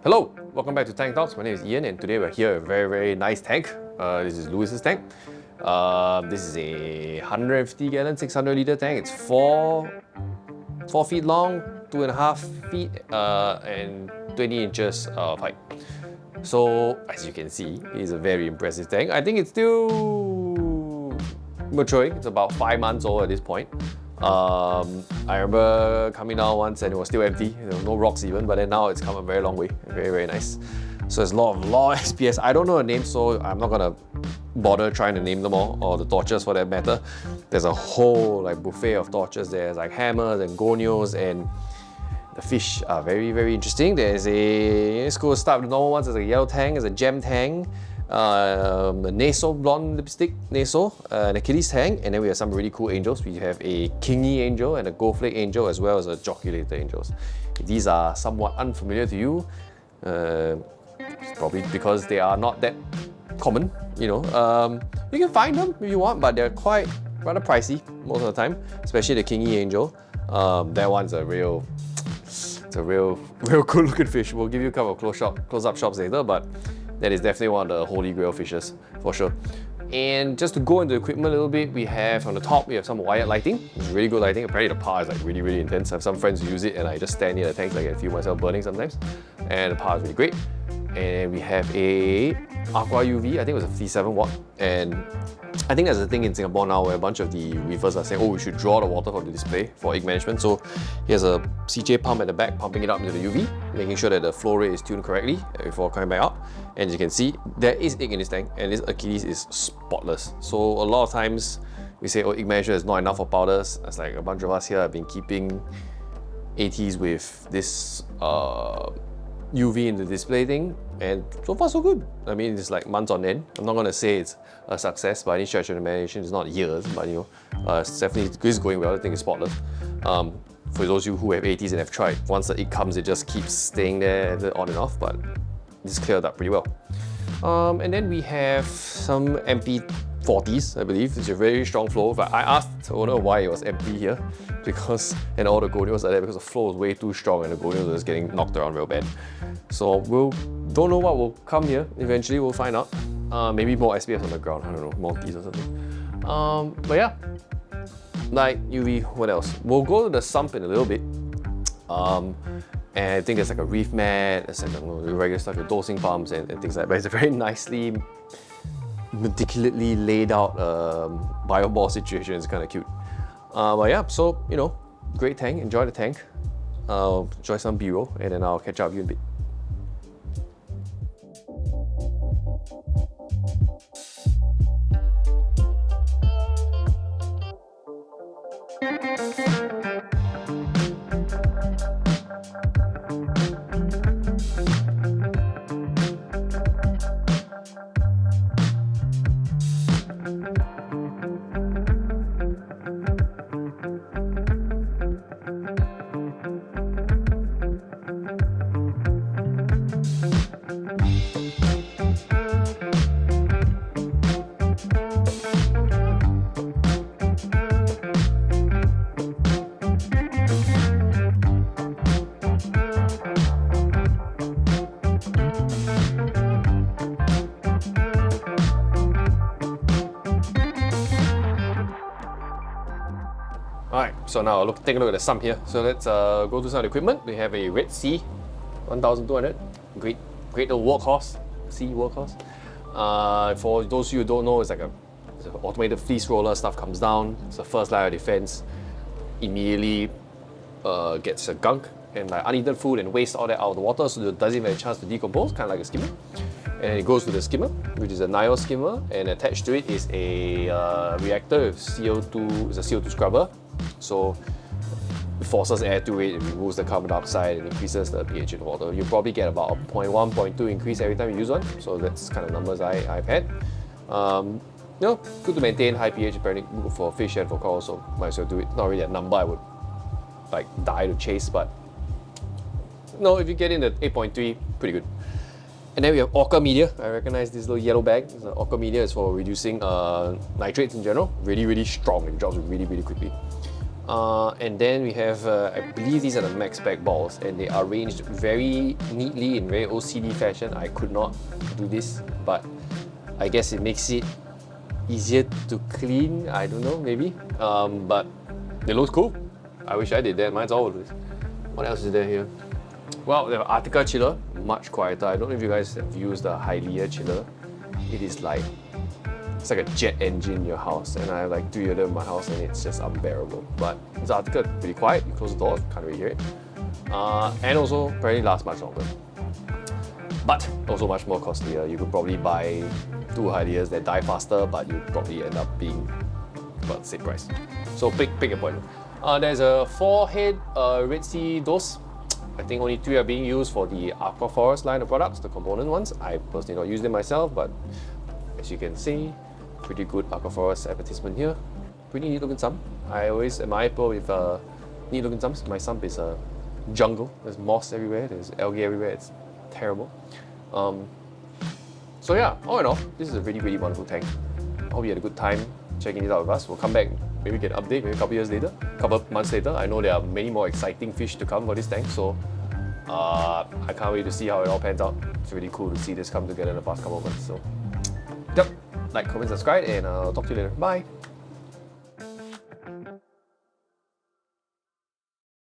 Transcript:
Hello, welcome back to Tank Talks. My name is Ian, and today we're here with a very nice tank. This is Lewis's tank. This is a 150 gallon, 600 liter tank. It's 4 feet long, 2.5 feet, and 20 inches of height. So, as you can see, it's a very impressive tank. I think it's still maturing. It's about 5 months old at this point. I remember coming down once and it was still empty. There were no rocks even, but then now it's come a very long way. Very nice. So there's a lot of SPS. I don't know the names, so I'm not gonna bother trying to name them all, or the torches for that matter. There's a whole buffet of torches. There's hammers and gonios, and the fish are very interesting. Let's go start with the normal ones. There's a yellow tang, there's a gem tang, a Naso blonde lipstick Naso, an Achilles tang, and then we have some really cool angels. We have a kingy angel and a gold flake angel, as well as a joculator angels. If these are somewhat unfamiliar to you, it's probably because they are not that common. You can find them if you want, but they're quite rather pricey most of the time, especially the kingy angel. That one's a real good looking fish. We'll give you a couple of close-up shots later, but that is definitely one of the holy grail fishes for sure. And just to go into the equipment a little bit, we have on the top, we have some wired lighting. It's really good lighting. Apparently the power is really intense. I have some friends who use it and I just stand near the tanks. I can feel myself burning sometimes. And the power is really great. And we have a Aqua UV, I think it was a 57 watt. And I think there's a thing in Singapore now where a bunch of the reefers are saying, oh, we should draw the water from the display for egg management. So here's a CJ pump at the back, pumping it up into the UV, making sure that the flow rate is tuned correctly before coming back out. And as you can see, there is egg in this tank, and this Achilles is spotless. So a lot of times we say, oh, egg management is not enough for powders. It's like a bunch of us here have been keeping ATs with this UV in the display thing, and so far so good. I mean, it's like months on end. I'm not gonna say it's a success by any stretch of the imagination. It's not years, but it's definitely going well. I think it's spotless. For those of you who have ATs and have tried, once the egg comes, it just keeps staying there on and off, but it's cleared up pretty well. And then we have some MP40s, I believe. It's a very strong flow. But I asked the owner why it was empty here, and all the gonios are there because the flow was way too strong and the gonios were just getting knocked around real bad. So don't know what will come here. Eventually we'll find out. Maybe more SPS on the ground. I don't know, more teas or something. But yeah, light, UV, what else? We'll go to the sump in a little bit. And I think there's like a reef mat, there's like the regular stuff, your dosing pumps and things like that. But it's a very nicely, meticulously laid out bio-ball situation. It's kind of cute. But yeah, so great tank. Enjoy the tank. Enjoy some B-roll, and then I'll catch up with you in a bit. Alright, so now take a look at the sump here. So let's go to some of the equipment. We have a Red Sea 1200, great little workhorse, sea workhorse. For those of you who don't know, it's an automated fleece roller. Stuff comes down, it's the first line of defense. Immediately gets a gunk and uneaten food and waste all that out of the water, so it doesn't even have a chance to decompose, kind of like a skimmer. And it goes to the skimmer, which is a Nile skimmer, and attached to it is a reactor with CO2. It's a CO2 scrubber. So it forces air to it, it removes the carbon dioxide and increases the pH in the water. You probably get about a 0.1, 0.2 increase every time you use one. So that's kind of numbers I've had. Good to maintain high pH, apparently good for fish and for coral, so might as well do it. Not really a number I would die to chase, but if you get in at 8.3, pretty good. And then we have Orca media. I recognize this little yellow bag. Orca media is for reducing nitrates in general. Really strong. It drops really quickly. And then we have, I believe these are the max spec balls, and they are arranged very neatly in very OCD fashion. I could not do this, but I guess it makes it easier to clean. I don't know, maybe. But it looks cool. I wish I did that. Mine's all this. What else is there here? Well, the Arctica chiller, much quieter. I don't know if you guys have used the Hylia chiller. It is like, it's like a jet engine in your house, and I have like 3 of them in my house, and it's just unbearable. But it's Arctica, pretty quiet. You close the doors, can't really hear it. And also, apparently lasts much longer. But also much more costlier. You could probably buy 2 Hylias that die faster, but you probably end up being about the same price. So pick your point. There's a 4-head Red Sea dose. I think only 3 are being used for the Aqua Forest line of products, the component ones. I personally don't use them myself, but as you can see, pretty good Aqua Forest advertisement here. Pretty neat looking sump. I always admire people with neat looking sumps. My sump is a jungle. There's moss everywhere, there's algae everywhere. It's terrible. So yeah, all in all, this is a really, really wonderful tank. I hope you had a good time checking it out with us. We'll come back, maybe get an update, maybe a couple years later, a couple months later. I know there are many more exciting fish to come for this tank, so I can't wait to see how it all pans out. It's really cool to see this come together in the past couple of months. So, yep, like, comment, subscribe, and I'll talk to you later. Bye!